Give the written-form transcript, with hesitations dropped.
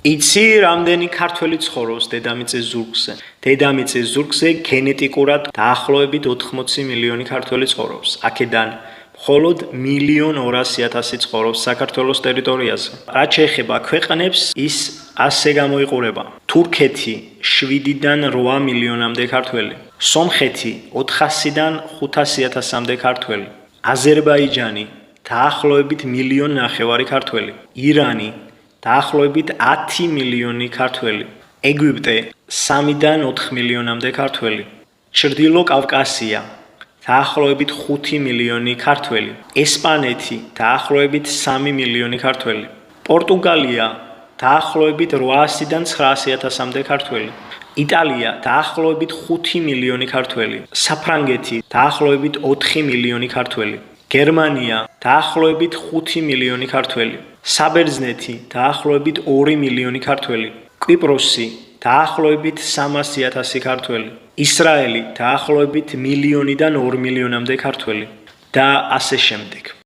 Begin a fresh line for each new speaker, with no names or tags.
იცი რამდენი ქართველი ცხოვრობს დედამიწის ზურგზე? დედამიწის ზურგზე გენეტიკურად დაახლოებით 80 მილიონი ქართველი ცხოვრობს. აქედან მხოლოდ 1.200.000 ცხოვრობს საქართველოს ტერიტორიაზე. რაც შეეხება ქვეყნებს, ის ასე გამოიყურება. თურქეთი 7-დან 8 მილიონამდე ქართველი. სომხეთი 400-დან 500.000-მდე ქართველი. აზერბაიჯანი დაახლოებით 1.5 მილიონი ქართველი. ირანი დაახლოებით 10 მილიონი ქართველი. ეგვიპტე 3-დან 4 მილიონამდე ქართველი. ჩრდილო კავკასია დაახლოებით 5 მილიონი ქართველი. ესპანეთი დაახლოებით 3 მილიონი ქართველი. პორტუგალია დაახლოებით 800-დან 900.000-მდე ქართველი. იტალია დაახლოებით 5 მილიონი ქართველი. საფრანგეთი დაახლოებით 4 მილიონი ქართველი. გერმანია დაახლოებით 5 მილიონი ქართველი. საბერძნეთი დაახლოებით 2 მილიონი ქართველი. კვიპროსი დაახლოებით 300.000 ქართველი. ისრაელი დაახლოებით 1-დან 2 მილიონამდე ქართველი და ასე შემდეგ.